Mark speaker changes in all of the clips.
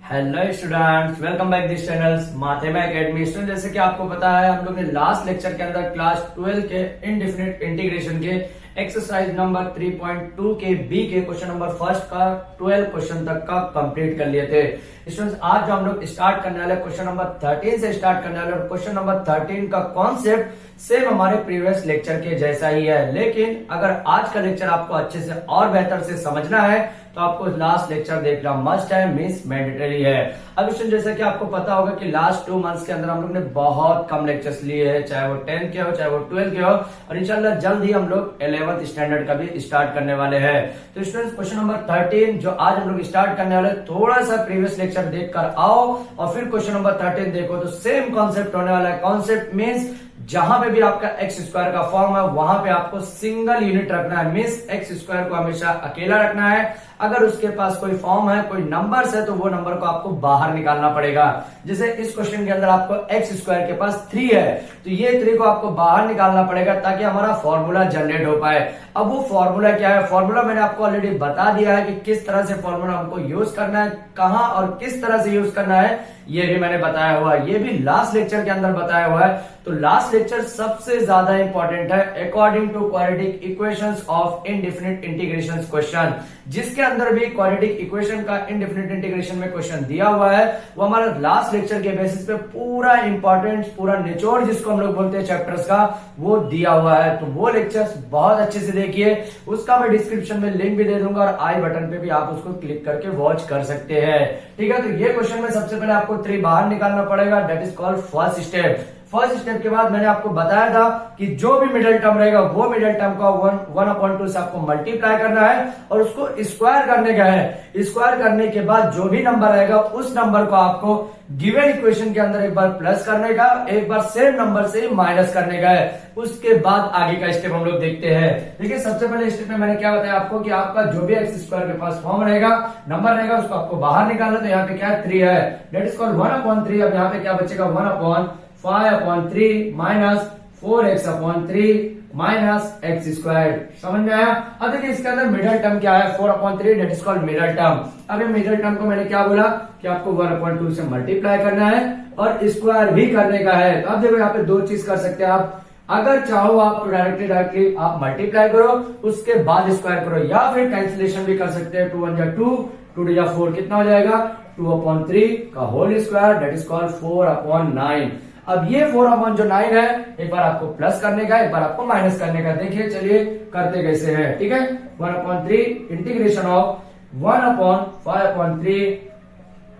Speaker 1: Hello students, welcome back this channel Mathema academy. Student, जैसे कि आपको पता है, हम लोग ने लास्ट लेक्चर के अंदर क्लास 12 के इनडिफिनिट इंटीग्रेशन के एक्सरसाइज नंबर 3.2 के बी के क्वेश्चन नंबर फर्स्ट का 12 क्वेश्चन तक का कंप्लीट कर लिए थे। स्टूडेंट्स, आज जो हम लोग स्टार्ट करने वाले क्वेश्चन नंबर 13 से स्टार्ट करने वाले, और क्वेश्चन नंबर 13 का कॉन्सेप्ट सेम हमारे प्रीवियस लेक्चर के जैसा ही है, लेकिन अगर आज का लेक्चर आपको अच्छे से और बेहतर से समझना है तो आपको लास्ट लेक्चर देखना मस्ट है, मींस मैंडेटरी है। अब स्टूडेंट, जैसा कि आपको पता होगा कि लास्ट 2 मंथ्स के अंदर हम लोग ने बहुत कम लेक्चर्स लिए हैं, चाहे वो 10 के हो चाहे वो 12 के हो, और इंशाल्लाह जल्द ही हम लोग 11th स्टैंडर्ड का भी स्टार्ट करने वाले हैं। तो स्टूडेंट्स, क्वेश्चन नंबर 13 जो आज हम लोग स्टार्ट करने वाले, थोड़ा सा प्रीवियस लेक्चर देख कर आओ और फिर क्वेश्चन नंबर 13 देखो, तो सेम कॉन्सेप्ट होने वाला है। कॉन्सेप्ट मीन्स जहां पे भी आपका एक्स स्क्वायर का फॉर्म है वहां पे आपको सिंगल यूनिट रखना है, मीन्स एक्स स्क्वायर को हमेशा अकेला रखना है। अगर उसके पास कोई फॉर्म है, कोई नंबर्स है, तो वो नंबर को आपको बाहर निकालना पड़ेगा। जैसे इस क्वेश्चन के अंदर आपको एक्स स्क्वायर के पास 3 है, तो ये 3 को आपको बाहर निकालना पड़ेगा ताकि हमारा फॉर्मूला जनरेट हो पाए। अब वो फॉर्मूला क्या है? फॉर्मूला मैंने आपको ऑलरेडी बता दिया है कि किस तरह से फॉर्मूला हमको यूज करना है, कहां और किस तरह से यूज करना है, ये भी मैंने बताया हुआ है, ये भी लास्ट लेक्चर के अंदर बताया हुआ है। तो लास्ट लेक्चर सबसे ज्यादा इंपॉर्टेंट है according to quadratic equations of indefinite integration question. जिसके अंदर भी क्वाड्रेटिक इक्वेशन का इनडिफिनिट इंटीग्रेशन में क्वेश्चन दिया हुआ है, वो हमारा लास्ट लेक्चर के बेसिस पे पूरा इंपॉर्टेंट, पूरा निचोड़ जिसको हम लोग बोलते हैं चैप्टर्स का, वो दिया हुआ है। तो वो लेक्चर्स बहुत अच्छे से देखिए, उसका मैं डिस्क्रिप्शन में लिंक भी दे दूंगा और आई बटन पे भी आप उसको क्लिक करके वॉच कर सकते हैं। ठीक है, तो ये क्वेश्चन में सबसे पहले आपको 3 बाहर निकालना पड़ेगा, that is called first step. First step के बाद मैंने आपको बताया था कि जो भी मिडिल टर्म रहेगा वो मिडिल टर्म का 1/2 से आपको मल्टीप्लाई करना है और उसको स्क्वायर करने का है। स्क्वायर करने के बाद जो भी नंबर आएगा उस नंबर को आपको गिवन इक्वेशन के अंदर एक बार प्लस करने का, एक बार सेम नंबर से माइनस करने का है। उसके बाद आगे का स्टेप हम लोग देखते हैं। देखिए, सबसे पहले स्टेप में मैंने क्या बताया आपको कि आपका जो भी एक्स स्क्वायर के पास फॉर्म रहेगा, नंबर रहेगा, उसको आपको बाहर निकालना। तो यहाँ पे क्या है? 3 है, डेट इज कॉल्ड 1/3। अब यहाँ पे क्या बचेगा? 1/5/3 minus 4x/3 minus x square. समझ में आया? अब देखिए, इसके अंदर मिडिल टर्म क्या है? 4/3, that is called middle term. अब ये मिडिल टर्म को मैंने क्या बोला कि आपको 1/2 से मल्टीप्लाई करना है और स्क्वायर भी करने का है। तो अब देखो, यहाँ पे 2 चीज कर सकते हैं आप। अगर चाहो आप तो डायरेक्टली आप मल्टीप्लाई करो, उसके बाद स्क्वायर करो, या फिर कैंसिलेशन भी कर सकते हैं। 2 1 जा 2, 2 2 जा 4, कितना हो जाएगा? 2/3 का whole square, that is called 4/9। अब ये 4/9 है, एक बार आपको प्लस करने का, एक बार आपको माइनस करने का। देखिए, चलिए करते कैसे हैं। ठीक है, 1/3 integration of 1/5/3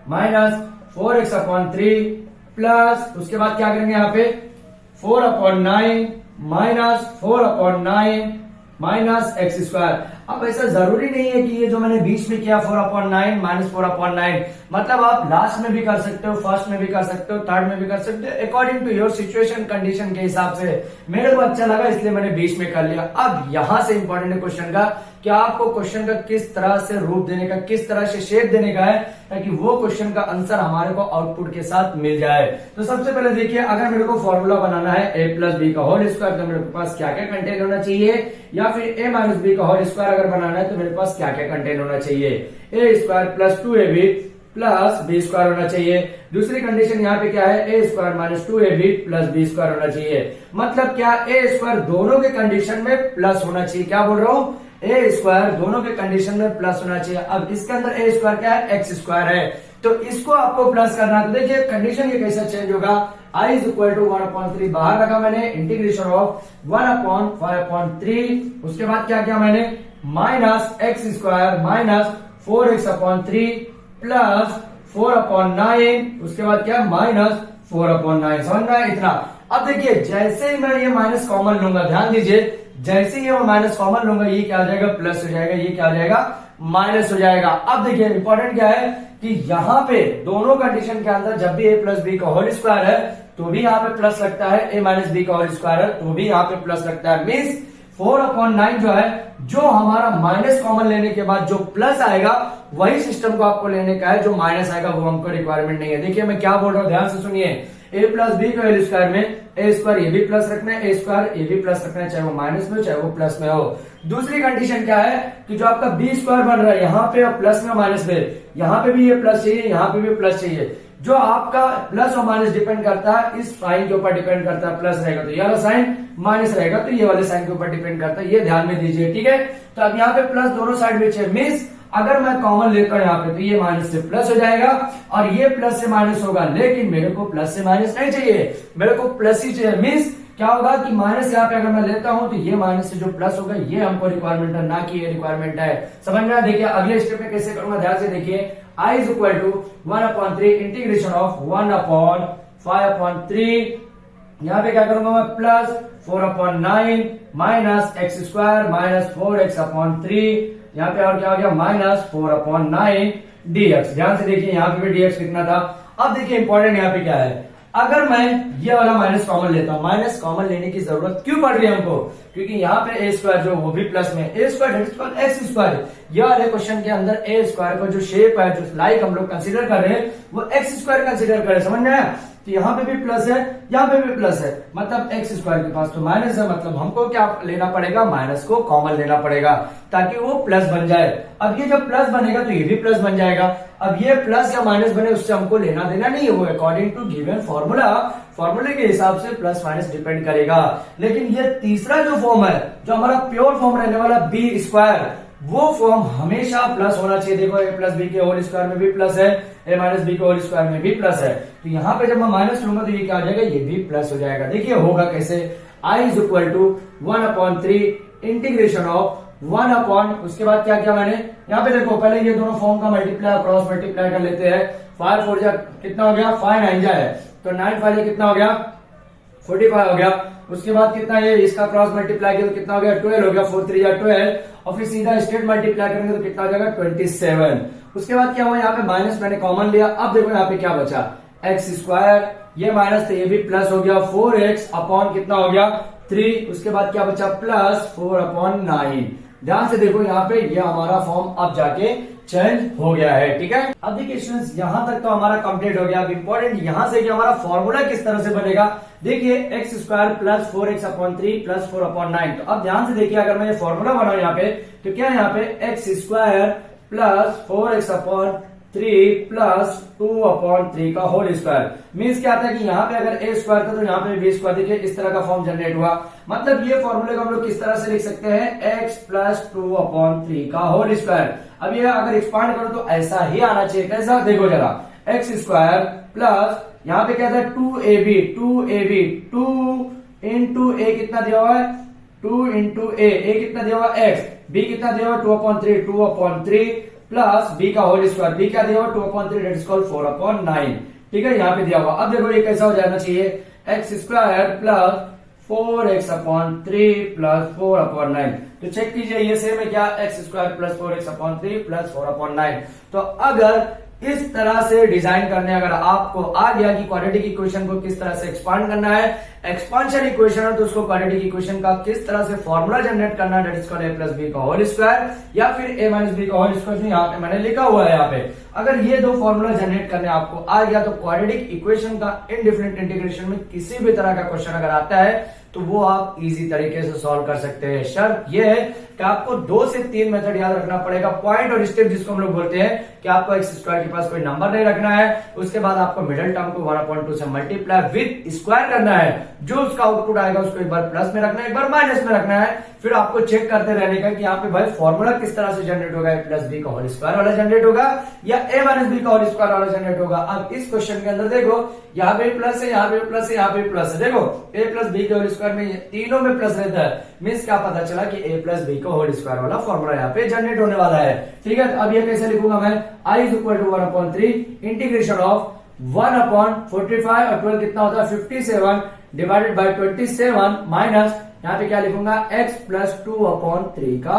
Speaker 1: minus 4x/3 plus, उसके बाद क्या करेंगे यहाँ पे? 4/9 माइनस 4/9 माइनस एक्स स्क्वायर। अब ऐसा जरूरी नहीं है कि ये जो मैंने बीच में किया 4/9 माइनस 4/9, मतलब आप लास्ट में भी कर सकते हो, फर्स्ट में भी कर सकते हो, थर्ड में भी कर सकते हो, according to your situation condition के हिसाब से। मेरे को अच्छा लगा इसलिए मैंने बीच में कर लिया। अब यहां से इंपॉर्टेंट है क्वेश्चन का कि आपको क्वेश्चन का किस तरह से रूप देने का, किस तरह से शेप देने का है, ताकि वो क्वेश्चन का आंसर हमारे को आउटपुट के साथ मिल जाए। तो सबसे पहले देखिए, अगर मेरे को फॉर्मूला बनाना है a प्लस बी का होल स्क्वायर, तो मेरे पास क्या क्या कंटेन होना चाहिए, या फिर a माइनस बी का होल स्क्वायर अगर बनाना है तो मेरे पास क्या क्या कंटेन होना चाहिए? a square plus 2ab plus B square होना चाहिए। दूसरी कंडीशन यहाँ पे क्या है? a square minus 2ab plus B square होना चाहिए। मतलब क्या? a स्क्वायर दोनों के कंडीशन में प्लस होना चाहिए। क्या बोल रहा हूँ? a स्क्वायर दोनों के कंडीशन में प्लस होना चाहिए। अब इसके अंदर a स्क्वायर क्या है? एक्स स्क्वायर है, तो इसको आपको प्लस करना है। तो देखिए, कंडीशन ये कैसे चेंज होगा? i इज इक्वल टू 1/3 बाहर रखा मैंने, इंटीग्रेशन ऑफ 1/5/3, उसके बाद क्या किया मैंने? Minus x square minus 4x/3 plus 4/9, उसके बाद क्या? माइनस 4/9। समझ में आया इतना? अब देखिए, जैसे ही मैं ये माइनस कॉमन लूंगा, ध्यान दीजिए, जैसे ही मैं माइनस कॉमन लूंगा, ये क्या हो जाएगा? प्लस हो जाएगा, ये क्या हो जाएगा? माइनस हो जाएगा। अब देखिए, इंपॉर्टेंट क्या है कि यहाँ पे दोनों कंडीशन के अंदर जब भी a प्लस बी का होल स्क्वायर है तो भी यहाँ पे प्लस लगता है, a माइनस बी का होल स्क्वायर है तो भी यहाँ पे प्लस लगता है। मीन्स 4/9 जो है, जो हमारा माइनस कॉमन लेने के बाद जो प्लस आएगा वही सिस्टम को आपको लेने का है, जो माइनस आएगा वो हमको रिक्वायरमेंट नहीं है। देखिए, मैं क्या बोल रहा हूँ, ध्यान से सुनिए। ए प्लस बी के होल स्क्वायर में ए स्क्वायर ये भी प्लस रखना है, ए स्क्वायर ये भी प्लस रखना है, चाहे वो माइनस में हो चाहे वो प्लस में हो। दूसरी कंडीशन क्या है कि जो आपका बी स्क्वायर बन रहा है यहाँ पे प्लस में माइनस में, यहाँ पे भी ये प्लस चाहिए, यहाँ पे भी प्लस चाहिए। जो आपका प्लस और माइनस डिपेंड करता है इस साइन के ऊपर डिपेंड करता है, प्लस रहेगा तो ये वाला साइन, माइनस रहेगा तो ये वाले साइन के ऊपर डिपेंड करता है, ये ध्यान में दीजिए, ठीक है। तो अब यहाँ पे प्लस दोनों साइड में चाहिए, मीन्स अगर मैं कॉमन लेता हूं यहाँ पे तो ये माइनस से प्लस हो जाएगा और ये प्लस से माइनस होगा, लेकिन मेरे को प्लस से माइनस नहीं चाहिए, मेरे को प्लस ही चाहिए। मीन्स क्या होगा कि माइनस यहाँ पे अगर मैं लेता हूं तो ये माइनस से जो प्लस होगा ये हमको रिक्वायरमेंट है, ना कि ये रिक्वायरमेंट है। समझ में? देखिए अगले स्टेप में कैसे करूंगा, ध्यान से देखिए। I is equal to 1/3 integration of 1/5/3, यहाँ पे क्या करूंगा मैं, plus 4/9 minus x square minus 4x/3, यहाँ पे और क्या हो गया माइनस 4/9 dx। ध्यान से देखिए यहाँ पे भी dx लिखना था। अब देखिए इंपॉर्टेंट यहाँ पे क्या है, अगर मैं ये वाला माइनस कॉमन लेता हूं, माइनस कॉमन लेने की जरूरत क्यों पड़ रही है हमको, क्योंकि यहाँ पे ए स्क्वायर जो वो भी प्लस में, ए स्क्वायर एक्स स्क्वायर, ये वाले क्वेश्चन के अंदर ए स्क्वायर का जो शेप है, जो लाइक हम लोग कंसीडर कर रहे हैं वो एक्स स्क्वायर कंसीडर कर रहे हैं। समझ में आया? तो यहाँ पे भी प्लस है, यहाँ पे भी प्लस है, मतलब एक्स स्क्वायर के पास तो माइनस है, मतलब हमको क्या लेना पड़ेगा, माइनस को कॉमन लेना पड़ेगा ताकि वो प्लस बन जाए। अब ये जब प्लस बनेगा तो ये भी प्लस बन जाएगा। अब ये प्लस या माइनस बने उससे हमको लेना देना नहीं है, वो अकॉर्डिंग टू गिवन फॉर्मूला, फॉर्मूले के हिसाब से प्लस माइनस डिपेंड करेगा। लेकिन ये तीसरा जो फॉर्म है, जो हमारा प्योर फॉर्म रहने वाला बी स्क्वायर, वो फॉर्म हमेशा प्लस होना चाहिए। देखो ए प्लस बी के होल स्क्वायर में भी प्लस है, ए माइनस बी के होल स्क्वायर में भी प्लस है, तो यहाँ पे जब मैं माइनस लूंगा तो ये क्या हो जाएगा, ये भी प्लस हो जाएगा। देखिए होगा कैसे, I is equal to 1/3 integration of 1 उसके बाद क्या किया मैंने, यहाँ पे देखो पहले ये दोनों फॉर्म का मल्टीप्लाई क्रॉस मल्टीप्लाई कर लेते हैं। 5 4 जा कितना हो गया, 5 9 जा है तो 9 5 कितना हो गया, 45 हो गया। उसके बाद कितना ये इसका क्रॉस मल्टीप्लाई किया तो कितना हो गया, 12 हो गया, 4 3 जा 12 और फिर सीधा स्ट्रेट मल्टीप्लाई करेंगे तो कितना हो जाएगा 27। उसके बाद क्या हुआ, यहाँ पे माइनस मैंने कॉमन लिया। अब देखो यहाँ पे क्या बचा, एक्स स्क्वायर, ये माइनस तो ये भी प्लस हो गया, 4x अपॉन कितना हो गया 3। उसके बाद क्या बचा, प्लस 4/9। ध्यान से देखो यहाँ पे ये हमारा फॉर्म अब जाके चेंज हो गया है, ठीक है। अब देखिए स्टूडेंट्स यहाँ तक तो हमारा कंप्लीट हो गया। अब इंपॉर्टेंट यहाँ से कि हमारा फॉर्मूला किस तरह से बनेगा। देखिए x square plus 4x/3 plus 4/9। तो अब ध्यान से देखिए अगर मैं ये फॉर्मूला बनाऊं यहाँ पे तो क्या है, यहाँ पे x square plus 4x/3 plus 2/3 का होल स्क्वायर। मीन्स क्या आता है कि यहाँ पे अगर ए स्क्वायर था तो यहाँ पे बी स्क्वायर। देखिए इस तरह का फॉर्म जनरेट हुआ। मतलब ये फॉर्मूले को हम लोग किस तरह से लिख सकते हैं, x प्लस 2/3 का होल स्क्वायर। अब ये अगर एक्सपांड करो तो ऐसा ही आना चाहिए। कैसा, देखो जरा, एक्स स्क्वायर प्लस यहाँ पे क्या था 2ab 2 इंटू ए कितना दिया हुआ है, 2 इंटू ए कितना दिया हुआ x, b कितना दिया हुआ 2/3 प्लस b का होल स्क्वायर, b क्या दिया हुआ 2/3 दैट इज कॉल्ड 4/9। ठीक है, यहाँ पे दिया हुआ। अब देखो ये कैसा हो जाना चाहिए, x square plus 4x/3 plus 4/9। तो चेक कीजिए ये सेम है क्या, x square plus 4x/3 plus 4/9। तो अगर इस तरह से डिजाइन करने अगर आपको आ गया कि क्वाड्रेटिक इक्वेशन को किस तरह से एक्सपांड करना है, एक्सपांशन इक्वेशन है तो उसको क्वाड्रेटिक इक्वेशन का किस तरह से फॉर्मूला जनरेट करना है, that is called a plus B का होल स्क्वायर या फिर a माइनस बी का होल स्क्वायर, जो यहाँ पे मैंने लिखा हुआ है। यहाँ पे अगर ये दो फॉर्मूला जनरेट करने आपको आ गया तो क्वाड्रेटिक इक्वेशन का इनडिफिनिट इंटीग्रेशन में किसी भी तरह का क्वेश्चन अगर आता है तो वो आप इजी तरीके से सॉल्व कर सकते हैं। शर्त ये है कि आपको 2 से 3 मेथड याद रखना पड़ेगा। पॉइंट और स्टेप जिसको हम लोग बोलते हैं कि आपको एक्स स्क्वायर के पास कोई नंबर नहीं रखना है, उसके बाद आपको मिडिल टर्म को 1/2 से मल्टीप्लाई विद स्क्वायर करना है, जो उसका आउटपुट आएगा उसको एक बार प्लस में रखना है, एक बार माइनस में रखना है। फिर आपको चेक करते रहने का कि यहाँ पे भाई फॉर्मूला किस तरह से जनरेट होगा, ए प्लस बी का होल स्क्वायर वाला जनरेट होगा या ए माइनस बी का होल स्क्वायर वाला जनरेट होगा। अब इस क्वेश्चन के अंदर देखो यहाँ पे प्लस है, यहाँ पे प्लस है, यहाँ पे प्लस है। देखो ए प्लस बी के होल स्क्वायर में तीनों में प्लस रहता है। मीन्स क्या पता चला कि ए प्लस बी का होल स्क्वायर वाला फॉर्मूला यहाँ पे जनरेट होने वाला है। ठीक है, अब ये कैसे लिखूंगा मैं, i is equal to 1/3 integration of 1/45 और 12 कितना होता है 57 डिवाइडेड बाय 27 माइनस यहाँ पे क्या लिखूंगा x प्लस 2/3 का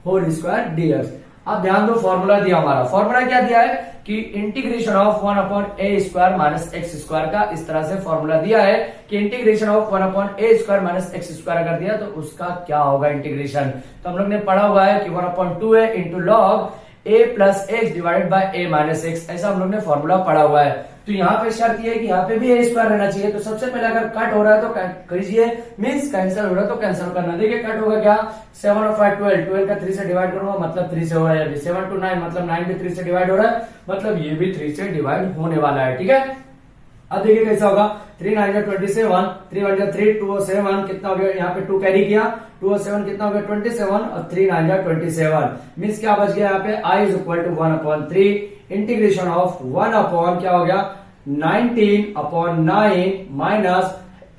Speaker 1: होल स्क्वायर dx। अब ध्यान दो फॉर्मूला दिया, हमारा फॉर्मूला क्या दिया है कि integration of 1/a square minus x square का इस तरह से फॉर्मूला दिया है कि integration of 1/a square minus x square अगर दिया तो उसका क्या होगा इंटीग्रेशन। तो हम लोग ने पढ़ा हुआ है कि 1/2 है into log a plus x divided by a minus x, ऐसा हम लोग ने फॉर्मूला पढ़ा हुआ है। तो यहाँ पे शर्त ये है कि यहाँ पे भी ए स्क्वायर रहना चाहिए। तो सबसे पहले अगर कट हो रहा है तो कट करिए, मीन्स कैंसिल हो रहा है तो कैंसिल करना। देखिए कट होगा क्या, 7 और 5 12 का 3 से डिवाइड करूंगा मतलब 3 से हो रहा है। अभी 7 to 9 मतलब 9 भी 3 से डिवाइड हो रहा है, मतलब ये भी 3 से डिवाइड होने वाला है। ठीक है, अब देखिए कैसा होगा, 3 9 27, 3 1 3 2 और 7 कितना हो गया, यहाँ पे 2 कैरी किया, 2 और 7 कितना हो गया 27 और 3 9 27 मीन्स क्या बच गया यहाँ पे I is equal to 1/3 integration of 1 upon क्या हो गया 19/9 माइनस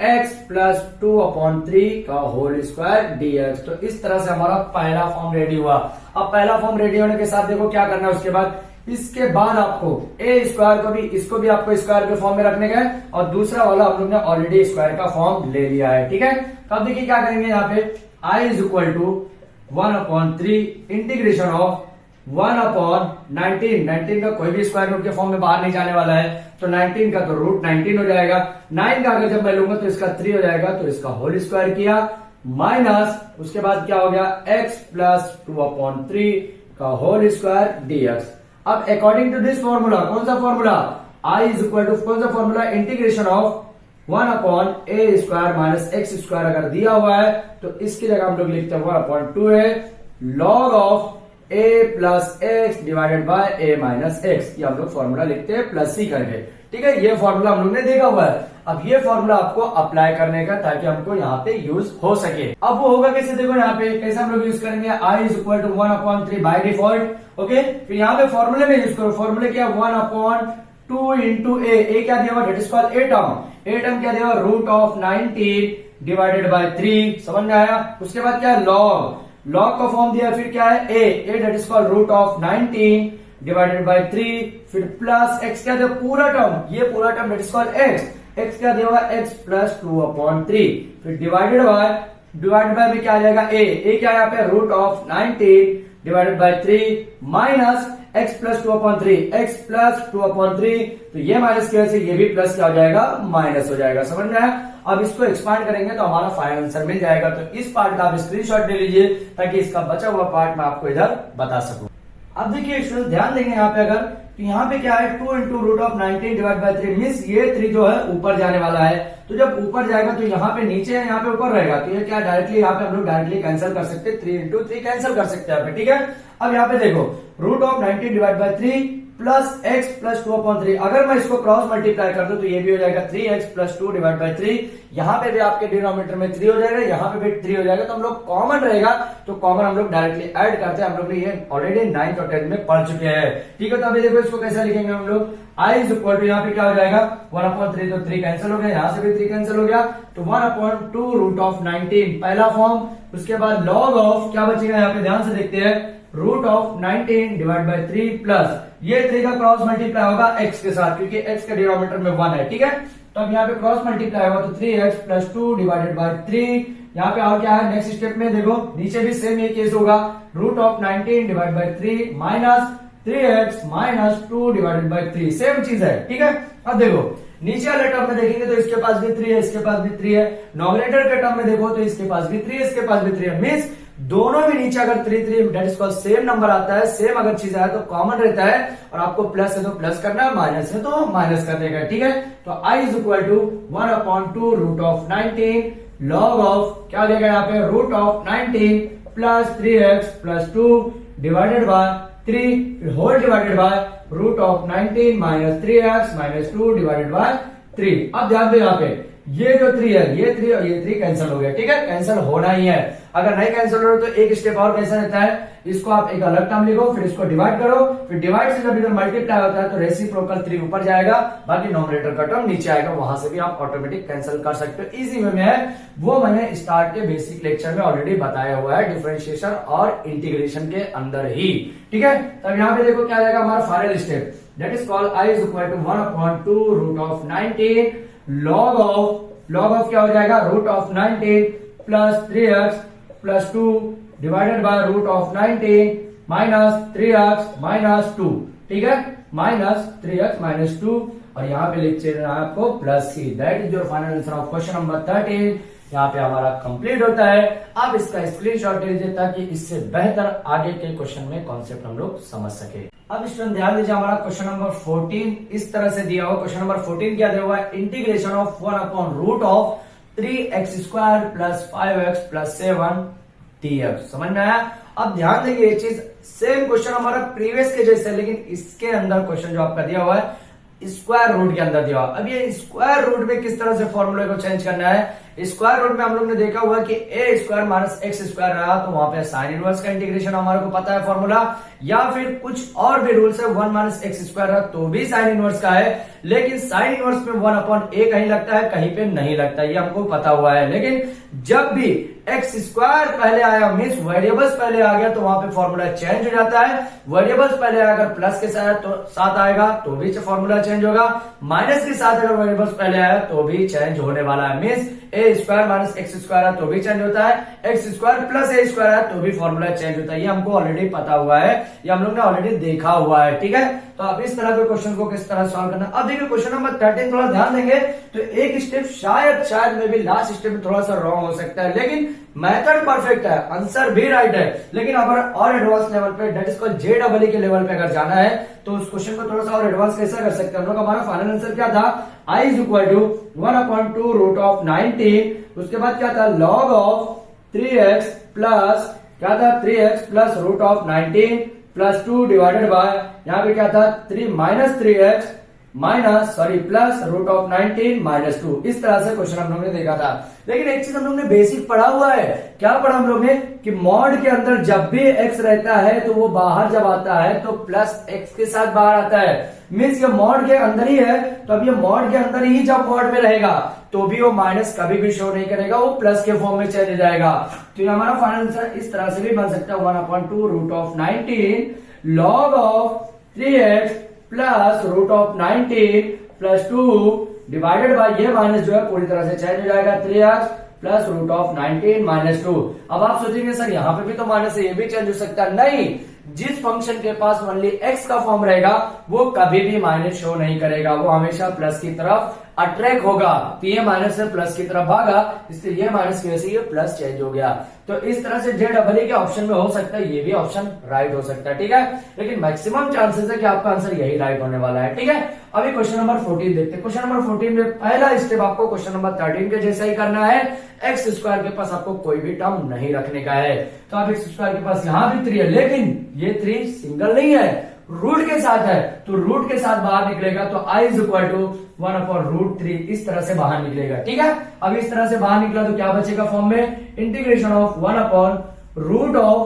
Speaker 1: x प्लस 2/3 का होल स्क्वायर dx। तो इस तरह से हमारा पहला फॉर्म रेडी हुआ। अब पहला फॉर्म रेडी होने के साथ देखो क्या करना है उसके बाद, इसके बाद आपको ए स्क्वायर को भी, इसको भी आपको स्क्वायर के फॉर्म में रखने का है और दूसरा वाला हम लोग ने ऑलरेडी स्क्वायर का फॉर्म ले लिया है। ठीक है, तो अब देखिए क्या करेंगे यहाँ पे I is equal to 1/3 integration of 1/19 का कोई भी स्क्वायर रूट के फॉर्म में बाहर नहीं जाने वाला है, तो 19 का तो रूट 19 हो जाएगा। 9 का अगर जब मैं लूंगा तो इसका 3 हो जाएगा, तो इसका होल स्क्वायर किया माइनस उसके बाद क्या हो गया x प्लस 2/3 का होल स्क्वायर dx। अब अकॉर्डिंग टू दिस फॉर्मूला, कौन सा formula, I is equal to कौन सा formula, integration of 1/a² minus x² अगर दिया हुआ है तो इसकी जगह हम लोग लिखते हैं 1/2a log of a plus x divided by a minus x. ये हम लोग फॉर्मूला लिखते हैं प्लस सी करके। ठीक है, ये फॉर्मूला हम लोग ने देखा हुआ है। अब ये फॉर्मूला आपको अप्लाई करने का ताकि हमको यहाँ पे यूज हो सके। अब वो होगा कैसे, देखो यहाँ पे कैसे हम लोग यूज करेंगे, I is equal to 1/3 by default. Okay, फिर यहाँ पे फॉर्मूले में यूज करो, फॉर्मूले क्या 1/2 इंटू ए क्या दिया हुआ, that is called a term क्या दिया हुआ, रूट ऑफ 19 डिवाइडेड बाय 3। समझ में आया। उसके बाद क्या है लॉग का फॉर्म दिया, फिर क्या है a date is called root of 19 divided by 3, फिर प्लस एक्स क्या दिया पूरा टर्म, ये पूरा term debt is called x क्या दिया हुआ x प्लस 2/3, फिर डिवाइडेड बाय में क्या आ जाएगा ए क्या है यहाँ पे root of 19 divided by 3 minus x plus 2/3 तो ये माइनस की वजह से ये भी प्लस क्या हो जाएगा माइनस हो जाएगा। समझ में आया। अब इसको एक्सपांड करेंगे तो हमारा फाइनल आंसर मिल जाएगा। तो इस पार्ट का आप स्क्रीनशॉट ले लीजिए ताकि इसका बचा हुआ पार्ट मैं आपको इधर बता सकूं। अब देखिए स्टूडेंट ध्यान देंगे यहाँ पे अगर, तो यहाँ पे क्या है 2 into root of 19 divide by 3 means ये 3 जो है ऊपर जाने वाला है। तो जब ऊपर जाएगा तो यहाँ पे नीचे है, यहाँ पे ऊपर रहेगा, तो ये क्या डायरेक्टली यहाँ पे हम लोग डायरेक्टली कैंसिल कर सकते हैं, 3 इंटू 3 कैंसिल कर सकते हैं यहाँ पे। ठीक है, अब यहाँ पे देखो root of 19 divide by 3 plus x plus 2/3, अगर मैं इसको क्रॉस मल्टीप्लाई कर दूं तो ये भी हो जाएगा 3x प्लस 2 डिवाइड बाय 3। यहाँ पे भी आपके डिनोमिनेटर में 3 हो जाएगा, यहाँ पे भी 3 हो जाएगा, तो हम लोग कॉमन रहेगा तो कॉमन हम लोग डायरेक्टली ऐड करते हैं। हम लोग ने ये ऑलरेडी 9th और 10th में पढ़ चुके हैं। ठीक है, तो अभी देखो इसको कैसे लिखेंगे हम लोग, I इज इक्वल टू यहाँ पे क्या हो जाएगा 1/3 तो 3 कैंसिल हो गया, यहाँ से भी 3 कैंसिल हो गया, तो 1/2 रूट ऑफ 19 पहला फॉर्म। उसके बाद लॉग ऑफ क्या बचेगा यहाँ पे ध्यान से देखते हैं, root of 19 divide by 3 plus ये 3 का क्रॉस मल्टीप्लाई होगा x के साथ क्योंकि x के डिनोमिनेटर में 1 है। ठीक है, तो अब यहाँ पे क्रॉस मल्टीप्लाई होगा तो 3x प्लस 2 डिवाइडेड बाय 3। यहाँ पे और क्या है नेक्स्ट स्टेप में देखो नीचे भी सेम ये केस होगा, root of 19 divide by 3 minus 3x minus 2 divided by 3 same चीज है। ठीक है, अब देखो नीचे वाले टर्म में देखेंगे तो इसके पास भी 3 है, इसके पास भी 3 है, नॉमिनेटर के टर्म में देखो तो इसके पास भी 3 है, इसके पास भी 3 है, मींस दोनों में नीचे अगर 3 that is called same number आता है, सेम अगर चीज आया तो कॉमन रहता है, और आपको प्लस है तो प्लस करना है, माइनस है तो माइनस कर देगा। ठीक है, तो I is equal to 1/2 root of 19 log of क्या देगा यहाँ पे root of 19 plus 3x plus 2 divided by 3 whole divided by root of 19 minus 3x minus 2 divided by 3। अब ध्यान दो यहाँ पे ये जो 3 है, ये 3 और ये 3 कैंसिल हो गया। ठीक है, कैंसिल होना ही है। अगर नहीं कैंसिल हो तो एक स्टेप और कैसा रहता है, इसको आप एक अलग टर्म लिखो, फिर इसको डिवाइड करो, फिर डिवाइड से जब इधर मल्टीप्लाई होता है तो रेसिप्रोकल 3 ऊपर जाएगा, बाकी नॉमिनेटर का टर्म नीचे आएगा, वहां से भी आप ऑटोमेटिक कैंसिल कर सकते हो। इजी वे में है, वो मैंने स्टार्ट के बेसिक लेक्चर में ऑलरेडी बताया हुआ है डिफरेंशिएशन और इंटीग्रेशन के अंदर ही। ठीक है, तब यहाँ पे देखो क्या जाएगा हमारा final step, that is called I is equal to 1/2 root of 19 log of क्या हो जाएगा root of 19 plus 3x plus 2 divided by root of 19 minus 3x minus 2। ठीक है, माइनस 3x माइनस 2 और यहाँ पे लिख रहा है आपको plus c. That is your final answer of question number 13। यहाँ पे हमारा कंप्लीट होता है। आप इसका स्क्रीनशॉट ले लीजिए ताकि इससे बेहतर आगे के क्वेश्चन में कॉन्सेप्ट हम लोग समझ सके। अब स्टूडेंट ध्यान दीजिए, हमारा क्वेश्चन नंबर 14 इस तरह से दिया हुआ। क्वेश्चन नंबर 14 क्या दिया हुआ है? Integration of 1 upon root of 3x² plus 5x plus 7 dx। समझ में आया? अब ध्यान देंगे ये चीज, सेम क्वेश्चन हमारा प्रीवियस के जैसे, लेकिन इसके अंदर क्वेश्चन जो आपका दिया हुआ है स्क्वायर रूट के अंदर दिया हुआ। अब ये स्क्वायर रूट में किस तरह से फॉर्मूले को चेंज करना है? स्क्वायर रूट में हम लोग ने देखा हुआ कि ए स्क्वायर माइनस एक्स स्क्वायर रहा, तो वहां पे साइन इनवर्स का इंटीग्रेशन हमारे को पता है फॉर्मूला, या फिर कुछ और भी रूल्स है 1 माइनस एक्स स्क्वायर रहा तो भी साइन इनवर्स का है, लेकिन साइन इनवर्स में 1 अपॉन ए कहीं लगता है, कहीं पे नहीं लगता, ये हमको पता हुआ है। लेकिन जब भी एक्स स्क्वायर पहले आया, मीन्स वेरिएबल्स पहले आ गया, तो वहां पे फॉर्मूला चेंज हो जाता है। वेरिएबल्स पहले आया, अगर प्लस के साथ आएगा तो भी फॉर्मूला चेंज होगा, माइनस के साथ अगर वेरिएबल्स पहले आया तो भी चेंज होने वाला है। मीन्स ए स्क्वायर माइनस एक्स स्क्वायर है तो भी चेंज होता है, x square plus A square है तो भी फॉर्मूला चेंज होता है। ये हमको ऑलरेडी पता हुआ है, ये हम लोग ने ऑलरेडी देखा हुआ है, ठीक है। तो अब इस तरह के क्वेश्चन को किस तरह सॉल्व करना। अब देखिए क्वेश्चन नंबर 13 थोड़ा ध्यान देंगे तो एक स्टेप शायद में भी लास्ट स्टेप में थोड़ा सा रॉन्ग हो सकता है, लेकिन मेथड परफेक्ट है, आंसर भी राइट है। लेकिन अगर और एडवांस लेवल पे, डेट इज कॉल्ड JEE के लेवल पे अगर जाना है तो उस क्वेश्चन को थोड़ा सा और एडवांस कैसा कर सकते हैं हम लोग। हमारा फाइनल आंसर क्या था? I is equal to 1/2 root of 19, उसके बाद क्या था? log ऑफ 3x प्लस क्या था? 3x plus root of 19 plus 2 divided by, यहाँ पे क्या था? 3 minus 3x plus root of 19 minus 2। इस तरह से क्वेश्चन हम लोग ने देखा था। लेकिन एक चीज हम लोग ने बेसिक पढ़ा हुआ है, क्या पढ़ा हम लोग ने? कि मॉड के अंदर जब भी x रहता है तो वो बाहर जब आता है तो प्लस x के साथ बाहर आता है। मीन्स ये मॉड के अंदर ही है, तो अब ये मॉड के अंदर ही जब मॉड में रहेगा तो भी वो माइनस कभी भी शो नहीं करेगा, वो प्लस के फॉर्म में चले जाएगा। तो ये हमारा फाइनल आंसर इस तरह से भी बन सकता है 1/2 root of 19 log of 3x plus root of 19 plus 2 divided by, ये माइनस जो है पूरी तरह से चेंज हो जाएगा, 3x plus root of 19 minus 2। अब आप सोचेंगे सर यहाँ पे भी तो माइनस है, ये भी चेंज हो सकता है। नहीं, जिस फंक्शन के पास ओनली x का फॉर्म रहेगा वो कभी भी माइनस शो नहीं करेगा, वो हमेशा प्लस की तरफ अट्रैक्ट होगा। तो ये माइनस से प्लस की तरफ भागा, इसलिए ये माइनस की वजह से ये प्लस चेंज हो गया। तो इस तरह से JEE के ऑप्शन में हो सकता है, ये भी ऑप्शन राइट हो सकता है, ठीक है। लेकिन मैक्सिमम चांसेस है कि आपका आंसर यही राइट होने वाला है, ठीक है। अभी क्वेश्चन नंबर 14 देखते हैं। क्वेश्चन नंबर 14 में पहला स्टेप आपको क्वेश्चन नंबर 13 के जैसा ही करना है। एक्स स्क्वायर के पास आपको कोई भी टर्म नहीं रखने का है, तो आप एक्स स्क्वायर के पास यहाँ भी 3 है, लेकिन ये 3 सिंगल नहीं है, रूट के साथ है, तो रूट के साथ बाहर निकलेगा, तो I इज इक्वल टू 1/√3 इस तरह से बाहर निकलेगा, ठीक है। अब इस तरह से बाहर निकला तो क्या बचेगा फॉर्म में? इंटीग्रेशन ऑफ 1/√ऑफ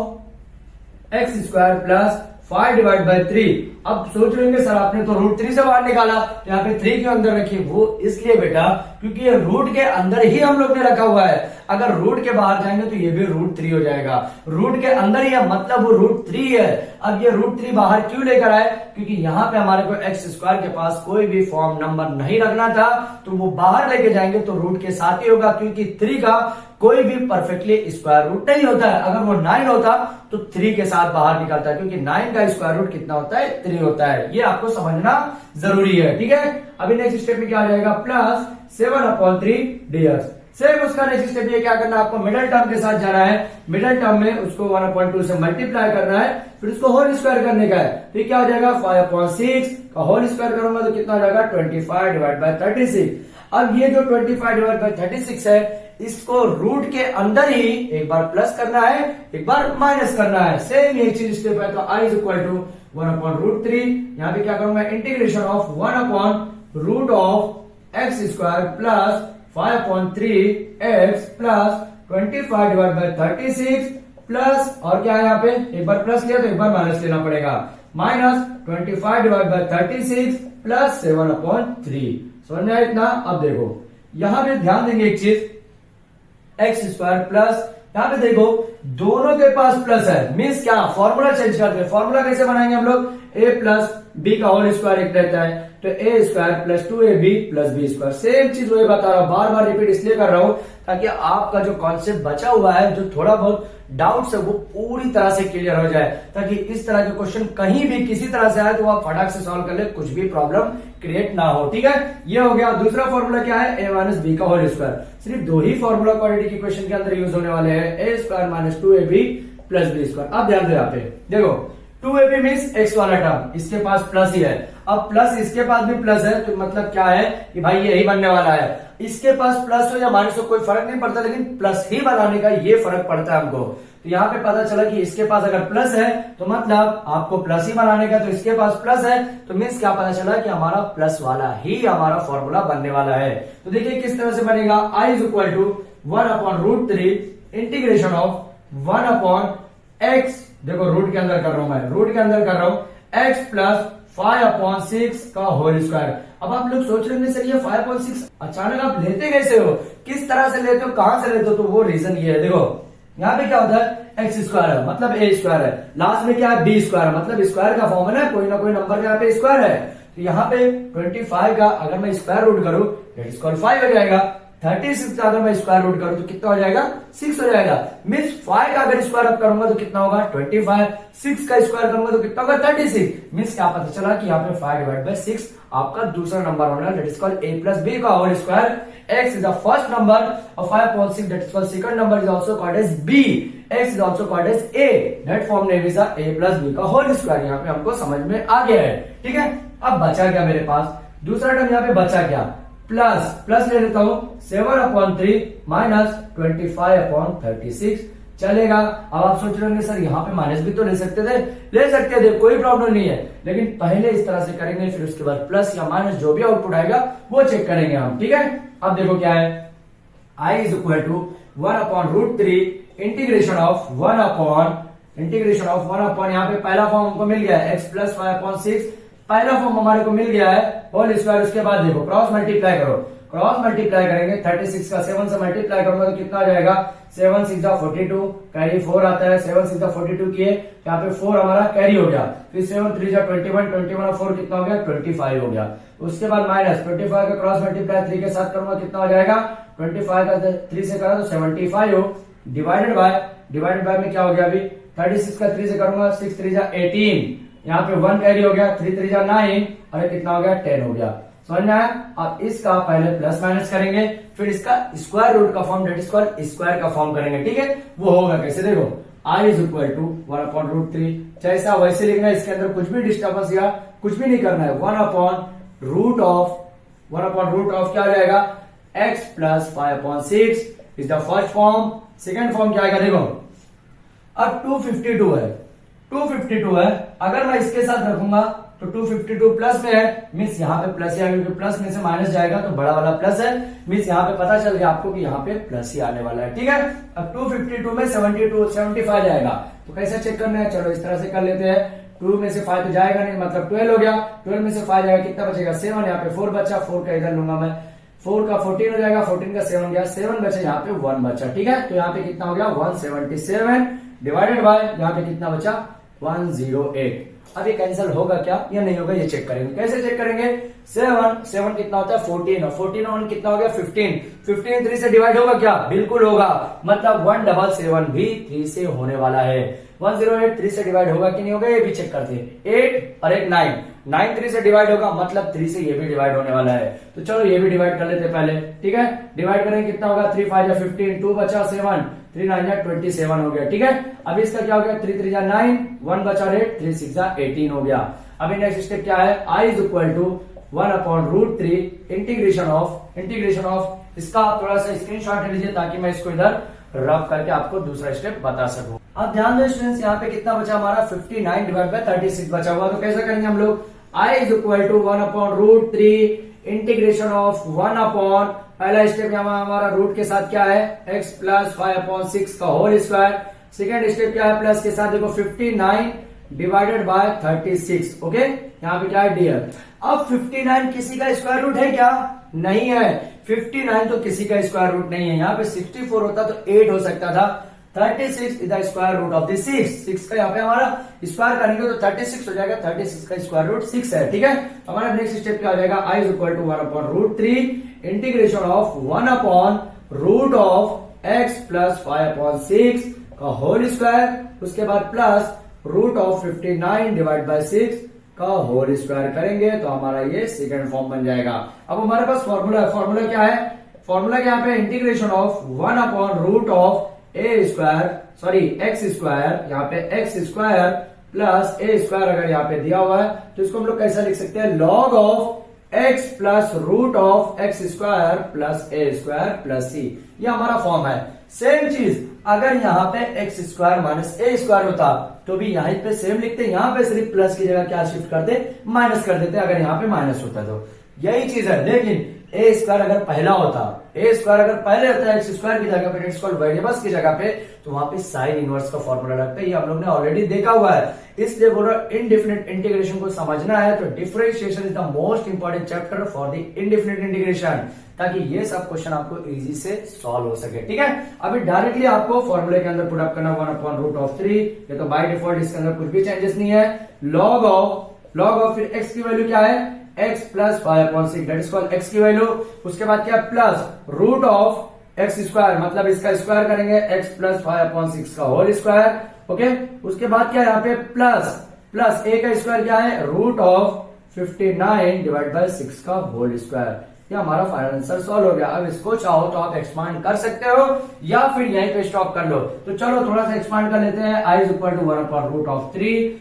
Speaker 1: x square plus 5 divide by 3। अब सोच रहे होंगे सर आपने तो √3 से बाहर निकाला, तो यहाँ पे 3 के अंदर रखिए। वो इसलिए बेटा क्योंकि ये रूट के अंदर ही हम लोग ने रखा हुआ है, अगर रूट के बाहर जाएंगे तो ये भी √3 हो जाएगा। रूट के अंदर ही है, मतलब वो √3 है। अब ये √3 बाहर क्यों लेकर आए? क्योंकि यहाँ पे हमारे को एक्स स्क्वायर के पास कोई भी फॉर्म नंबर नहीं रखना था, तो वो बाहर लेके जाएंगे तो रूट के साथ ही होगा, क्योंकि 3 का कोई भी परफेक्टली स्क्वायर रूट नहीं होता है। अगर वो 9 होता तो 3 के साथ बाहर निकलता है, क्योंकि 9 का स्क्वायर रूट कितना होता है? 3 होता है। ये आपको समझना जरूरी है, ठीक है। अभी नेक्स्ट स्टेप में क्या आ जाएगा? Plus 7/3 dx। सेम उसका नेक्स्ट स्टेप ये क्या करना है? आपको मिडिल टर्म के साथ जाना है। मिडिल टर्म में उसको 1/2 से मल्टीप्लाई करना है, फिर उसको होल स्क्वायर करने का है। तो क्या हो जाएगा? 5/6 का होल स्क्वायर करूंगा तो कितना हो जाएगा? 25 डिवाइड बाय 36। अब ये जो 25 डिवाइड बाय 36 है, इसको रूट के अंदर ही एक बार प्लस करना है, एक बार माइनस करना है। सेम ये चीज स्टेप है। तो I इज इक्वल टू 1/√3, यहाँ पे क्या करूंगा? इंटीग्रेशन ऑफ 1/√ऑफ x square plus 5/3x plus 25 divide by 36 plus, और क्या है यहाँ पे? एक बार प्लस लिया तो एक बार माइनस लेना पड़ेगा, माइनस 25 डिवाइड बाय 36 प्लस 7/3। समझ में आया इतना? अब देखो यहां पे ध्यान देंगे एक चीज, एक्स स्क्वायर प्लस, यहां पे देखो दोनों के पास प्लस है, मीन्स क्या? फॉर्मूला चेंज करते हैं। फॉर्मूला कैसे बनाएंगे हम लोग? a प्लस बी का होल स्क्वायर एक रहता है, तो A square plus 2ab plus B square. Same चीज वही बता रहा हूं, बार बार रिपीट इसलिए कर रहा हूं ताकि आपका जो कॉन्सेप्ट बचा हुआ है, जो थोड़ा बहुत डाउट्स है, वो पूरी तरह से क्लियर हो जाए, ताकि इस तरह के क्वेश्चन कहीं भी किसी तरह से आए तो आप फटाक से सॉल्व कर ले, कुछ भी प्रॉब्लम क्रिएट ना हो, ठीक है। ये हो गया। दूसरा फॉर्मूला क्या है? a माइनस बी का होल स्क्वायर। सिर्फ 2 ही फॉर्मूला क्वाड्रेटिक की क्वेश्चन के अंदर यूज होने वाले हैं, a square minus 2ab plus B square. अब ध्यान दो यहाँ पे, देखो 2ab मीन्स एक्स वाला टर्म, इसके पास प्लस ही है। अब प्लस इसके पास भी प्लस है, तो मतलब क्या है कि भाई यही बनने वाला है। इसके पास प्लस हो या माइनस हो कोई फर्क नहीं पड़ता, लेकिन प्लस ही बनाने का ये फर्क पड़ता है हमको। तो यहाँ पे पता चला कि इसके पास अगर प्लस है तो मतलब आपको प्लस ही बनाने का, तो इसके पास प्लस है तो मीन्स क्या पता चला कि हमारा प्लस वाला ही हमारा फॉर्मूला बनने वाला है। तो देखिए किस तरह से बनेगा, i is equal to 1/√3 integration of 1/x, देखो रूट के अंदर कर रहा हूं मैं, रूट के अंदर कर रहा हूं x प्लस 5/6 का होल स्क्वायर। अब आप लोग सोच रहे हैं सर ये 5/6 अचानक आप लेते कैसे हो, किस तरह से लेते हो, कहां से लेते हो, तो वो रीजन ये है। देखो यहाँ पे क्या होता है, एक्स स्क्वायर है मतलब ए स्क्वायर है, लास्ट में क्या है बी स्क्वायर है, मतलब स्क्वायर का फॉर्म है ना कोई नंबर यहाँ पे स्क्वायर है। तो यहाँ पे 25 का अगर मैं स्क्वायर रूट करूं दैट इज कॉल्ड 5 हो जाएगा। 36 का अगर मैं स्क्वायर रूट करूं तो कितना हो जाएगा 6 हो जाएगा। मीन्स 5 का अगर स्क्वायर अप करूंगा तो कितना होगा 25, 6 का स्क्वायर करूंगा तो कितना होगा 36। मीन्स क्या पता चला कि यहाँ पे 5/6 आपका दूसरा नंबर होना है, that is called a plus B का whole square. x is the first number of 5/6, that is called second number is also called as b, x is also called as a, that form name is a plus b का whole square. यहाँ पे हमको समझ में आ गया है, ठीक है। अब बचा क्या मेरे पास, दूसरा टर्म यहाँ पे बचा क्या, प्लस ले लेता हूं 7/3 माइनस 25/36 चलेगा। अब आप सोच रहे होंगे सर यहाँ पे माइनस भी तो ले सकते थे, कोई प्रॉब्लम नहीं है, लेकिन पहले इस तरह से करेंगे, फिर उसके बाद प्लस या माइनस जो भी आउटपुट आएगा वो चेक करेंगे हम, ठीक है। अब देखो क्या है, i is equal to 1/√3 integration of 1/, यहाँ पे पहला फॉर्म हमको मिल गया है x प्लस 5/6, पहला फॉर्म हमारे को मिल गया है होल स्क्वायर। उसके बाद देखो क्रॉस मल्टीप्लाई करो, क्रॉस मल्टीप्लाई करेंगे 36 का 7 से मल्टीप्लाई करूंगा तो कितना आ जाएगा 7 6 42, कैरी 4 आता है, 7 6 42 किए, यहाँ पे 4 हमारा कैरी हो गया, फिर 7 3 21, 21 और 4 कितना हो गया 25 हो गया। उसके बाद माइनस 25 का क्रॉस मल्टीप्लाई 3 के साथ करूंगा कितना हो जाएगा 25 का 3 से करा तो 75 हो, डिवाइडेड बाय में क्या हो गया अभी 36 का 3 से करूंगा 6 3 18, यहाँ पे 1 कैरी हो गया, 3 3 9 और कितना हो गया 10 हो गया। समझ में आया। अब इसका पहले प्लस माइनस करेंगे, फिर इसका स्क्वायर रूट का form that is called square का फॉर्म करेंगे, ठीक है। वो होगा कैसे, देखो i इज इक्वल टू 1/√3, जैसा वैसे लिखना है, इसके अंदर कुछ भी डिस्टर्बेंस या कुछ भी नहीं करना है। 1/रूट ऑफ क्या हो जाएगा x plus 5/6 is the first form. Second form क्या आएगा, देखो अब 252 है, अगर मैं इसके साथ रखूंगा तो 252 प्लस में है, मीन्स यहाँ पे प्लस ही आएगा, क्योंकि प्लस में से माइनस जाएगा तो बड़ा वाला प्लस है, मीन्स यहाँ पे पता चल गया आपको कि यहाँ पे प्लस ही आने वाला है, ठीक है। अब 252 में 75 जाएगा, तो कैसे चेक करना है, चलो इस तरह से कर लेते हैं। 2 में से 5 तो जाएगा नहीं, मतलब 12 हो गया, 12 में से 5 जाएगा, कितना बचेगा 7, यहाँ पे 4 बचा, 4 का इधर लूंगा मैं, 4 का 14 हो जाएगा, 14 का 7 गया, 7 बचे, यहाँ पे 1 बचा, ठीक है। तो यहाँ पे कितना हो गया 177 डिवाइडेड बाय यहाँ पे कितना बचा 108। अब ये कैंसिल होगा क्या या नहीं होगा ये चेक करेंगे। कैसे चेक करेंगे, 7 कितना होता है 14 और 14 और 1 कितना हो गया 15 3 से डिवाइड होगा क्या, बिल्कुल होगा, मतलब 177 भी 3 से होने वाला है। 108 3 से डिवाइड होगा कि नहीं होगा ये भी चेक करते हैं। 8 और एक 9 3 से डिवाइड होगा, मतलब 3 से ये भी डिवाइड होने वाला है। तो चलो ये भी डिवाइड कर लेते हैं पहले, ठीक है। डिवाइड करेंगे कितना होगा 3 5 15, 2 बचा 7, 3 9 27 हो गया, ठीक है। अब इसका क्या हो गया 3 3 9, 1 बचा 8, 3 6 18 हो गया। अभी नेक्स्ट स्टेप क्या है, i is equal to 1/√3 integration of इसका आप थोड़ा सा स्क्रीनशॉट ले लीजिए ताकि मैं इसको इधर रब करके आपको दूसरा स्टेप बता सकूं। अब ध्यान दो स्टूडेंट्स, यहाँ पे कितना बचा हमारा 59 डिवाइड बाय 36 बचा हुआ, तो कैसा करेंगे हम लोग, i is equal to 1/√3 integration of 1 पहला स्टेप यहाँ हमारा रूट के साथ क्या है x प्लस 5/6 का होल स्क्वायर। सेकेंड स्टेप क्या है प्लस के साथ देखो 59 डिवाइडेड बाय 36, ओके। यहाँ पे क्या है डियर। अब 59 किसी का स्क्वायर रूट है क्या, नहीं है। 59 तो किसी का स्क्वायर रूट नहीं है, यहाँ पे 64 होता तो 8 हो सकता था। 36 is the square root of the 6 का यहाँ पे हमारा स्क्वायर करेंगे तो 36 हो जाएगा, 36 का स्क्वायर रूट 6 है, ठीक है। हमारा नेक्स्ट स्टेप क्या हो जाएगा, i is equal to 1/√3 integration of 1/रूट ऑफ x प्लस 5/6 का होल स्क्वायर, उसके बाद plus root of 59 divide by 6 का होल स्क्वायर करेंगे तो हमारा ये सेकंड फॉर्म बन जाएगा। अब हमारे पास फॉर्मूला क्या है, फॉर्मूला यहाँ पे इंटीग्रेशन ऑफ 1/रूट ऑफ x स्क्वायर, यहाँ पे x square plus A square अगर यहाँ पे दिया हुआ है तो इसको हम लोग कैसा लिख सकते हैं, log of x plus root of x square plus A square plus C. ये हमारा फॉर्म है। सेम चीज अगर यहाँ पे x square minus A square होता तो भी यहाँ पे सेम लिखते, यहाँ पे सिर्फ प्लस की जगह क्या शिफ्ट करते, माइनस कर देते अगर यहाँ पे माइनस होता तो। यही चीज है, लेकिन ए स्क्वायर अगर पहला होता, ए स्क्वायर अगर पहले होता है एक्स स्क्वायर की जगह पे, इट्स कॉल्ड वेरिएबल्स की जगह पे, तो वहां पे साइन इनवर्स का फॉर्मूला लगता है। ये हम लोग ने ऑलरेडी देखा हुआ है। इसलिए बोल रहा इनडिफिनिट इंटीग्रेशन को समझना है तो differentiation is the most important chapter for the indefinite integration, ताकि ये सब क्वेश्चन आपको इजी से सॉल्व हो सके। ठीक है, अभी डायरेक्टली आपको फॉर्मूले के अंदर पुट अप करना 1/√3। ये तो बाय डिफॉल्ट इसके अंदर कुछ भी चेंजेस नहीं है। लॉग ऑफ फिर एक्स की वैल्यू क्या है, x plus 5/6 that is called x की वैल्यू। उसके बाद क्या, plus root of x square, मतलब इसका स्क्वायर करेंगे x प्लस 5/6 का होल स्क्वायर। ओके, उसके बाद क्या यहाँ पे प्लस a का स्क्वायर क्या है, रूट ऑफ 59 डिवाइड बाय 6 का होल स्क्वायर। ये हमारा फाइनल आंसर सॉल्व हो गया। अब इसको चाहो तो आप एक्सपांड कर सकते हो या फिर यहीं पे स्टॉप कर लो। तो चलो थोड़ा सा एक्सपांड कर लेते हैं। i is equal to 1/√3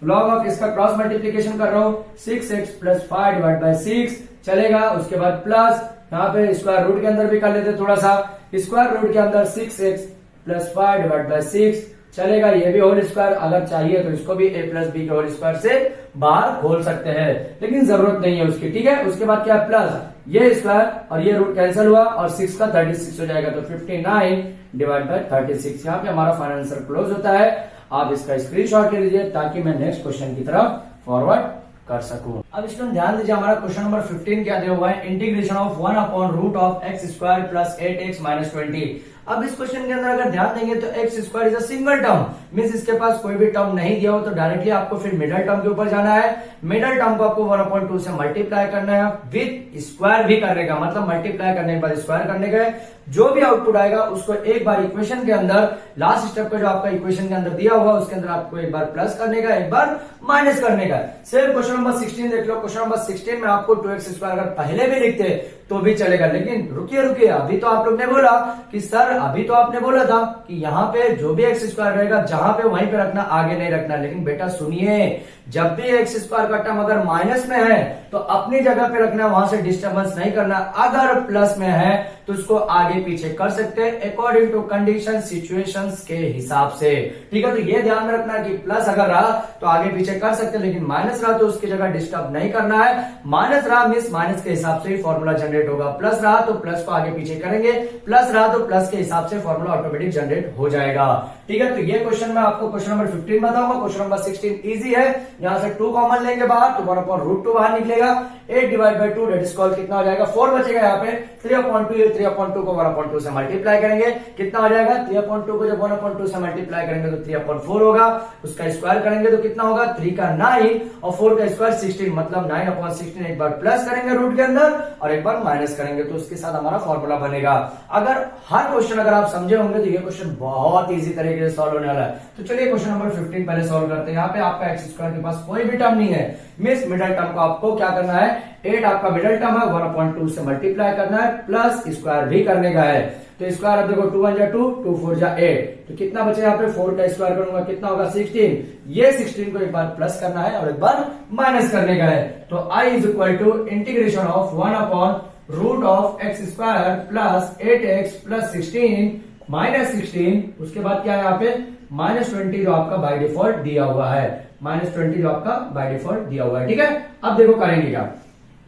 Speaker 1: log of इसका क्रॉस मल्टीप्लीकेशन कर रहा हूं, 6x प्लस 5 डिवाइड बाय 6 चलेगा। उसके बाद प्लस यहाँ पे स्क्वायर रूट के अंदर भी कर लेते थोड़ा सा, स्क्वायर रूट के अंदर 6x प्लस 5 डिवाइड बाय 6 चलेगा। ये भी होल स्क्वायर, अगर चाहिए तो इसको भी a प्लस बी के होल स्क्वायर से बाहर खोल सकते हैं, लेकिन जरूरत नहीं है उसकी। ठीक है, उसके बाद क्या, प्लस ये स्क्वायर और ये रूट कैंसिल हुआ और 6 का 36 हो जाएगा, तो 59 डिवाइड बाय 36। यहाँ पे हमारा फाइनल आंसर क्लोज होता है। आप इसका स्क्रीनशॉट ले लीजिए ताकि मैं नेक्स्ट क्वेश्चन की तरफ फॉरवर्ड कर सकूं। अब स्टूडेंट ध्यान दीजिए, हमारा क्वेश्चन नंबर 15 क्या दिया हुआ है, integration of 1/√x square plus 8x minus 20। अब इस क्वेश्चन के अंदर अगर ध्यान देंगे तो x square is a single term, means इसके पास कोई भी टर्म नहीं दिया हो तो डायरेक्टली आपको फिर मिडल टर्म के ऊपर जाना है। मिडल टर्म को आपको 1/2 से मल्टीप्लाई करना है विद स्क्वायर भी करने का, मतलब मल्टीप्लाई करने के बाद स्क्वायर करने का। जो भी आउटपुट आएगा उसको एक बार इक्वेशन के अंदर, लास्ट स्टेप का जो आपका इक्वेशन के अंदर दिया हुआ उसके अंदर आपको एक बार प्लस करने का, एक बार माइनस करने का। सेम क्वेश्चन नंबर 16 देख लो। क्वेश्चन नंबर 16 में आपको 2x स्क्वायर अगर पहले भी लिखते तो भी चलेगा, लेकिन रुकिए, अभी तो आप लोग ने बोला कि सर, अभी तो आपने बोला था कि यहाँ पे जो भी एक्स स्क्वायर रहेगा जहां पे वहीं पे रखना, आगे नहीं रखना। लेकिन बेटा सुनिए, जब भी एक्स स्क्वायर का टर्म अगर माइनस में है तो अपनी जगह पे रखना, वहां से डिस्टर्बेंस नहीं करना। अगर प्लस में है तो उसको आगे पीछे कर सकते हैं अकॉर्डिंग टू कंडीशन सिचुएशंस के हिसाब से। ठीक है, तो ये ध्यान में रखना कि प्लस अगर रहा तो आगे पीछे कर सकते हैं, लेकिन माइनस रहा तो उसकी जगह डिस्टर्ब नहीं करना है। माइनस रहा मींस माइनस के हिसाब से ही फॉर्मूला जनरेट होगा, प्लस रहा तो प्लस को आगे पीछे करेंगे, प्लस रहा तो प्लस के हिसाब से फॉर्मूला ऑटोमेटिक जनरेट हो जाएगा। ठीक है, तो ये क्वेश्चन मैं आपको क्वेश्चन नंबर 15 बताऊंगा। क्वेश्चन नंबर 16 इजी है, यहाँ से 2 कॉमन लेंगे बाहर तो 1/√2 बाहर निकलेगा। 8 divide by 2 that is called कितना हो जाएगा, 4 बचेगा यहाँ पे। 3/2, ये 3/2 को 1/2 से मल्टीप्लाई करेंगे, कितना हो जाएगा, 3/2 को जब 1/2 से मल्टीप्लाई करेंगे तो 3/4 होगा। उसका स्क्वायर करेंगे तो कितना होगा, 3 का 9 और 4 का स्क्वायर 16, मतलब 9/16। एक बार प्लस करेंगे रूट के अंदर और एक बार माइनस करेंगे, तो उसके साथ हमारा फॉर्मूला बनेगा। अगर हर क्वेश्चन अगर आप समझे होंगे तो ये क्वेश्चन बहुत इजी तरीके से सॉल्व होने वाला है। तो चलिए क्वेश्चन नंबर 15 पहले सॉल्व करते हैं। यहाँ पे आपका एक्स स्क्वायर के पास कोई भी टर्म नहीं है, मींस मिडल टर्म को आपको क्या करना है, 8 आपका मिडल टर्म है, 1/2 से मल्टीप्लाई करना है, प्लस स्क्वायर भी करने का है। तो स्क्वायर अब देखो 2 1 जा 2, 2 4 जा 8, तो कितना बचे यहाँ पे, 4 का स्क्वायर करूंगा कितना होगा 16। ये 16 को एक बार प्लस करना है और एक बार माइनस करने का है। तो i is equal to integration of 1/√x square plus 8x plus 16 minus 16। उसके बाद क्या है यहाँ पे, -20 जो आपका बाय डिफॉल्ट दिया हुआ है, -20 जो आपका बाय डिफॉल्ट दिया हुआ है। ठीक है, अब देखो करेंगे क्या,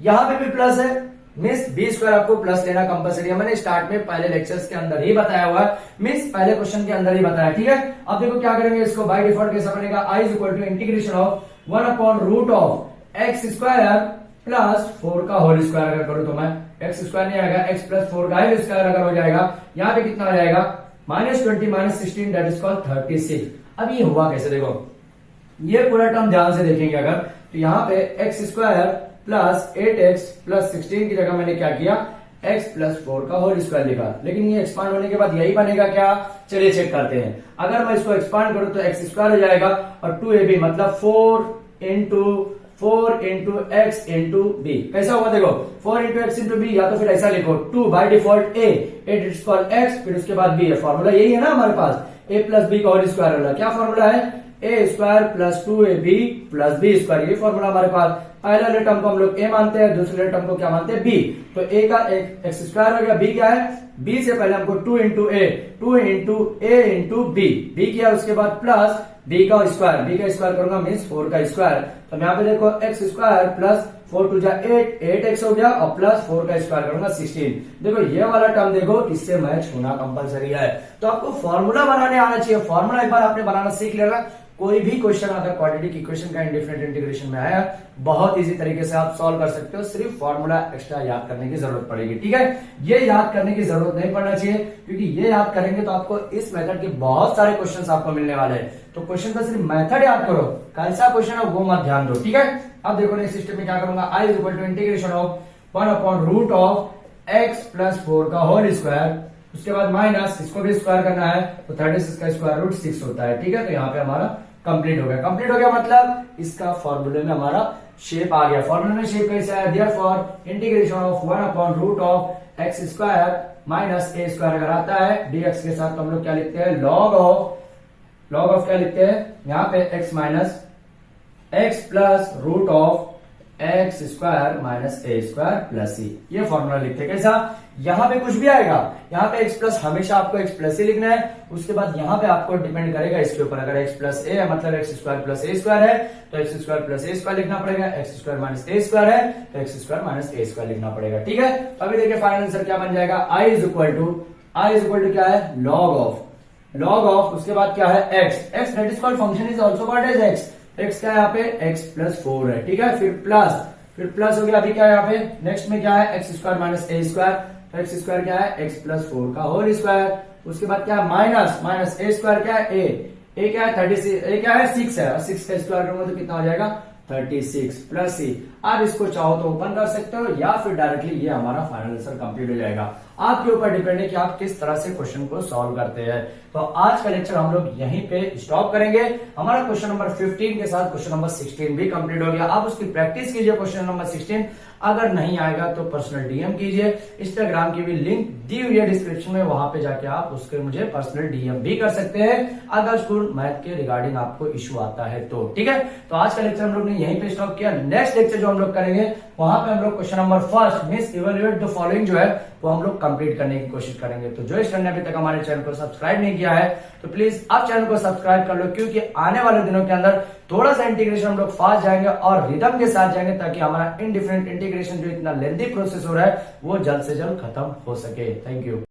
Speaker 1: यहाँ पे भी प्लस है, मीन्स बी स्क्वायर आपको प्लस लेना कंपलसरी है। मैंने स्टार्ट में पहले लेक्चर्स के अंदर ही बताया हुआ है, मीन्स पहले क्वेश्चन के अंदर ही बताया। ठीक है, अब देखो क्या करेंगे, इसको बाय डिफॉल्ट कैसा बनेगा, i is equal to integration of 1/√x square plus 4 का होल स्क्वायर अगर करूं तो मैं x स्क्वायर नहीं आएगा, x प्लस 4 का होल स्क्वायर अगर हो जाएगा, यहाँ पे कितना हो जाएगा, -20 माइनस 16 दैट इज कॉल्ड 36। अब ये हुआ कैसे, देखो ये पूरा टर्म ध्यान से देखेंगे अगर, तो यहाँ पे x square plus 8x plus 16 की जगह मैंने क्या किया, x प्लस 4 का होल स्क्वायर लिखा। लेकिन ये एक्सपांड होने के बाद यही बनेगा क्या, चलिए चेक करते हैं। अगर मैं इसको एक्सपांड करूं तो x स्क्वायर हो जाएगा और 2ab मतलब 4 इंटू x इंटू बी। कैसा होगा देखो, 4 इंटू एक्स इंटू बी, या तो फिर ऐसा लिखो 2 by default a, 8 it's called x, फिर उसके बाद b है। फॉर्मूला यही है ना हमारे पास, a प्लस बी का होल स्क्वायर वाला। क्या फॉर्मूला है, A square plus 2ab plus B square, ये फॉर्मूला हमारे पास। पहले वाले टर्म को हम लोग ए मानते हैं, दूसरे वाले टर्म को क्या मानते हैं, बी। तो ए का एक्स स्क्वायर हो गया, बी क्या है, बी से पहले हमको 2 इंटू ए, 2 इंटू ए इंटू बी किया, उसके बाद प्लस बी का स्क्वायर करूंगा मीन्स 4 का स्क्वायर। तो यहाँ पे देखो एक्स स्क्वायर प्लस 4 टू जा 8 एक्स हो गया, और प्लस 4 का स्क्वायर करूंगा 16। देखो ये वाला टर्म देखो, इससे मैच होना कंपलसरी है। तो आपको फॉर्मूला बनाने आना चाहिए। फॉर्मूला एक बार आपने बनाना सीख लेगा, कोई भी क्वेश्चन अगर क्वाड्रेटिक इक्वेशन का इंडिफरेंट इंटीग्रेशन में आया, बहुत इजी तरीके से आप सॉल्व कर सकते हो। सिर्फ फॉर्मूला एक्स्ट्रा याद करने की जरूरत पड़ेगी, ठीक है। ये याद करने की जरूरत नहीं पड़ना चाहिए, क्योंकि ये याद करेंगे तो आपको इस मेथड के बहुत सारे क्वेश्चन आपको मिलने वाले हैं। तो क्वेश्चन का सिर्फ मेथड याद करो, कैसा क्वेश्चन है वो मत ध्यान दो, ठीक है। अब देखो नेक्स्ट सिस्टम में क्या करूंगा, I is equal to integration of 1 upon root of x plus 4 का होल स्क्वायर, उसके बाद माइनस इसको भी स्क्वायर करना है, तो 36 का स्क्वायर रूट 6 होता है, ठीक है। तो यहाँ पे हमारा कंप्लीट हो गया मतलब इसका फॉर्मूले में हमारा शेप आ गया। फॉर्मूले में शेप कैसे आया, therefore integration of 1 upon root of x square minus A square अगर आता है डीएक्स के साथ, तो हम लोग क्या लिखते हैं, लॉग ऑफ क्या लिखते हैं यहाँ पे, x minus x plus root of x square minus A square plus C, ये फॉर्मूला लिखते हैं। कैसा, यहाँ पे कुछ भी आएगा, यहाँ पे एक्स प्लस हमेशा आपको एक्स प्लस ही लिखना है, उसके बाद यहाँ पे आपको डिपेंड करेगा इसके ऊपर। अगर एक्स प्लस ए है मतलब x square plus A square है, तो x square plus A square लिखना पड़ेगा। X square minus A square है तो x square minus A square लिखना पड़ेगा, ठीक है। अभी देखिए फाइनल आंसर क्या बन जाएगा, आई इज इक्वल टू क्या है, लॉग ऑफ उसके बाद क्या है, X that is called function is also called as X क्या है यहाँ पे, एक्स प्लस 4 है, ठीक है। फिर प्लस हो गया, अभी क्या है यहाँ पे, नेक्स्ट में क्या है, x square minus A square, तो एक्स स्क्वायर क्या है, एक्स प्लस 4 का होल स्क्वायर। उसके बाद क्या है, माइनस ए स्क्वायर क्या है, ए क्या है 36, ए क्या है 6 है, और 6 का स्क्वायर करूंगा तो कितना हो जाएगा 36 प्लस सी। आप इसको चाहो तो ओपन कर सकते हो, या फिर डायरेक्टली ये हमारा फाइनल आंसर कंप्लीट हो जाएगा। आपके ऊपर डिपेंड है कि आप किस तरह से क्वेश्चन को सॉल्व करते हैं। तो आज का लेक्चर हम लोग यहीं पे स्टॉप करेंगे। हमारा क्वेश्चन नंबर 15 के साथ क्वेश्चन नंबर 16 भी कंप्लीट हो गया। आप उसकी प्रैक्टिस कीजिए क्वेश्चन नंबर 16। अगर नहीं आएगा तो पर्सनल डीएम कीजिए। इंस्टाग्राम की भी लिंक दी हुई है डिस्क्रिप्शन में, वहां पे जाके आप उसके मुझे पर्सनल डीएम भी कर सकते हैं अगर स्कूल मैथ के रिगार्डिंग आपको इश्यू आता है तो, ठीक है। तो आज का लेक्चर हम लोग ने यहीं पे स्टॉप किया। नेक्स्ट लेक्चर जो हम लोग करेंगे वहां पे हम लोग question number first means evaluate the following जो है वो हम लोग कंप्लीट करने की कोशिश करेंगे। तो जो स्टूडेंट ने अभी तक हमारे चैनल को सब्सक्राइब नहीं किया है तो प्लीज आप चैनल को सब्सक्राइब कर लो, क्योंकि आने वाले दिनों के अंदर थोड़ा सा इंटीग्रेशन हम लोग फास्ट जाएंगे और रिदम के साथ जाएंगे, ताकि हमारा इनडिफरेंट इंटीग्रेशन जो इतना लेंथी प्रोसेस हो रहा है वो जल्द से जल्द खत्म हो सके। Thank you.